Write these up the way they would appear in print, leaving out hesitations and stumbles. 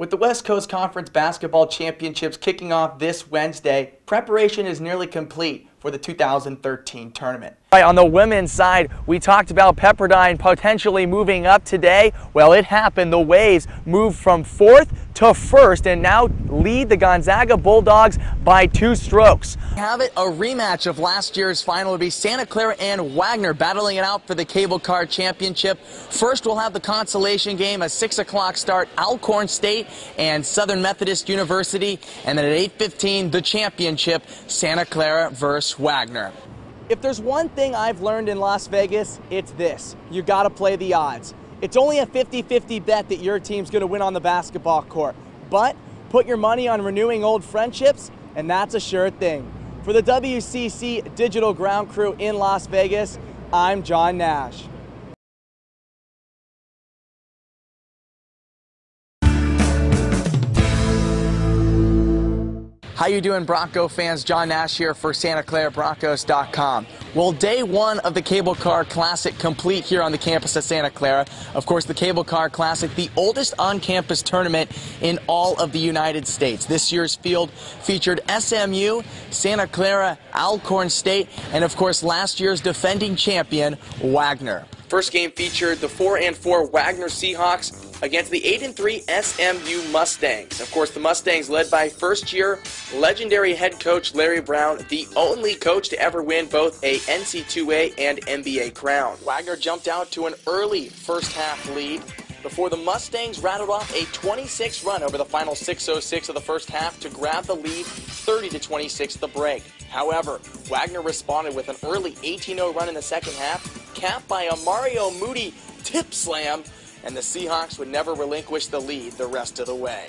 With the West Coast Conference Basketball Championships kicking off this Wednesday, preparation is nearly complete for the 2013 tournament. On the women's side, we talked about Pepperdine potentially moving up today. Well, it happened. The Waves moved from 4th to 1st and now lead the Gonzaga Bulldogs by 2 strokes. Have it a rematch of last year's final. Would be Santa Clara and Wagner battling it out for the Cable Car Championship. First, we'll have the consolation game, a 6 o'clock start, Alcorn State and Southern Methodist University, and then at 8:15, the championship, Santa Clara versus Wagner. If there's one thing I've learned in Las Vegas, it's this: you gotta play the odds. It's only a 50-50 bet that your team's gonna win on the basketball court, but put your money on renewing old friendships, and that's a sure thing. For the WCC Digital Ground Crew in Las Vegas, I'm John Nash. How you doing, Bronco fans? John Nash here for SantaClaraBroncos.com. Well, day one of the Cable Car Classic complete here on the campus of Santa Clara. Of course, the Cable Car Classic, the oldest on-campus tournament in all of the United States. This year's field featured SMU, Santa Clara, Alcorn State, and of course, last year's defending champion, Wagner. First game featured the 4-4 Wagner Seahawks against the 8-3 SMU Mustangs. Of course, the Mustangs led by first-year legendary head coach Larry Brown, the only coach to ever win both a NC2A and NBA crown. Wagner jumped out to an early first-half lead before the Mustangs rattled off a 26 run over the final 6:06 of the first half to grab the lead 30-26 at the break. However, Wagner responded with an early 18-0 run in the second half, capped by a Mario Moody tip slam, and the Seahawks would never relinquish the lead the rest of the way.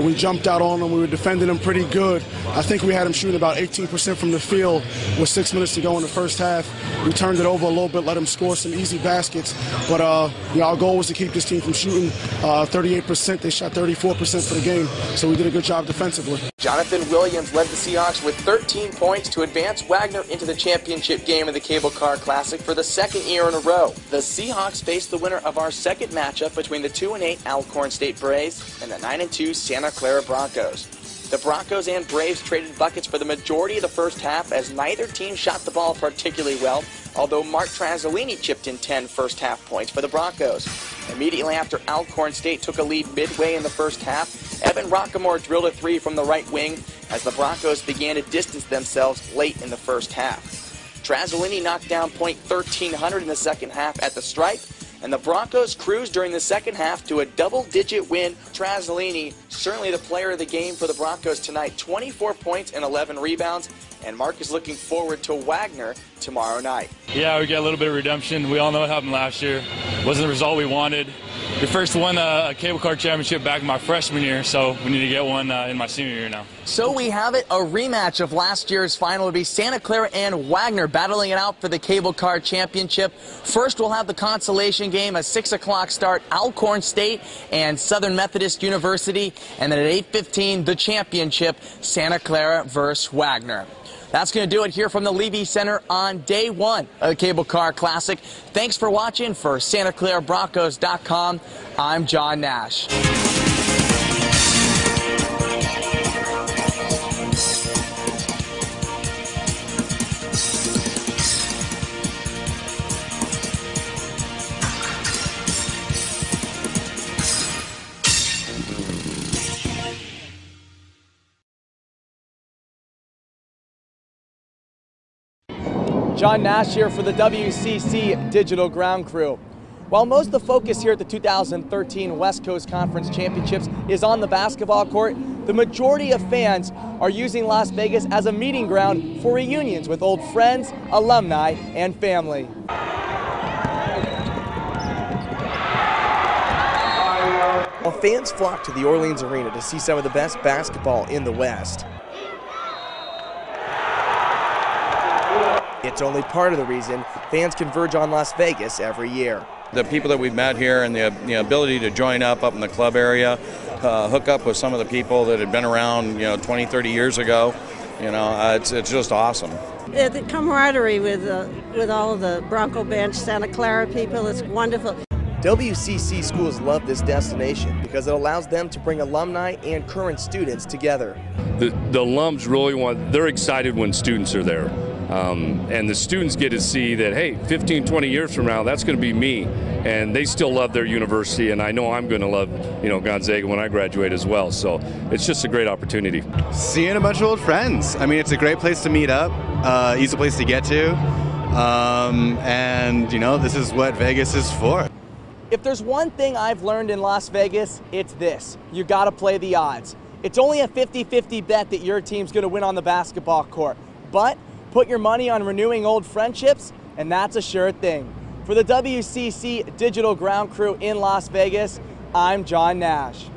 We jumped out on them. We were defending them pretty good. I think we had them shooting about 18% from the field with 6 minutes to go in the first half. We turned it over a little bit, let them score some easy baskets. But our goal was to keep this team from shooting 38%. They shot 34% for the game, so we did a good job defensively. Jonathan Williams led the Seahawks with 13 points to advance Wagner into the championship game of the Cable Car Classic for the second year in a row. The Seahawks faced the winner of our second matchup between the 2-8 Alcorn State Braves and the 9-2 Santa Clara Broncos. The Broncos and Braves traded buckets for the majority of the first half as neither team shot the ball particularly well, although Mark Trasolini chipped in 10 first-half points for the Broncos. Immediately after Alcorn State took a lead midway in the first half, Evan Rockamore drilled a 3 from the right wing as the Broncos began to distance themselves late in the first half. Trasolini knocked down point 1,300 in the second half at the stripe, and the Broncos cruised during the second half to a double-digit win. Trasolini, certainly the player of the game for the Broncos tonight, 24 points and 11 rebounds, and Mark is looking forward to Wagner tomorrow night. Yeah, we get a little bit of redemption. We all know what happened last year. Wasn't the result we wanted. We first won a Cable Car Championship back in my freshman year, so we need to get one in my senior year now. So we have it, a rematch of last year's final. Would be Santa Clara and Wagner battling it out for the Cable Car Championship. First, we'll have the consolation game, a 6 o'clock start, Alcorn State and Southern Methodist University, and then at 8:15, the championship, Santa Clara versus Wagner. That's going to do it here from the Levy Center on day one of the Cable Car Classic. Thanks for watching. For SantaClaraBroncos.com, I'm John Nash. John Nash here for the WCC Digital Ground Crew. While most of the focus here at the 2013 West Coast Conference Championships is on the basketball court, the majority of fans are using Las Vegas as a meeting ground for reunions with old friends, alumni, and family. While fans flock to the Orleans Arena to see some of the best basketball in the West, it's only part of the reason fans converge on Las Vegas every year. The people that we've met here and the ability to join up in the club area, hook up with some of the people that had been around 20, 30 years ago, it's just awesome. The camaraderie with all of the Bronco Bench, Santa Clara people, it's wonderful. WCC schools love this destination because it allows them to bring alumni and current students together. The alums really they're excited when students are there. And the students get to see that, hey, 15, 20 years from now, that's going to be me. And they still love their university, and I know I'm going to love, Gonzaga when I graduate as well. So it's just a great opportunity. Seeing a bunch of old friends. I mean, it's a great place to meet up, easy place to get to. And, this is what Vegas is for. If there's one thing I've learned in Las Vegas, it's this. You got to play the odds. It's only a 50-50 bet that your team's going to win on the basketball court. But put your money on renewing old friendships, and that's a sure thing. For the WCC Digital Ground Crew in Las Vegas, I'm John Nash.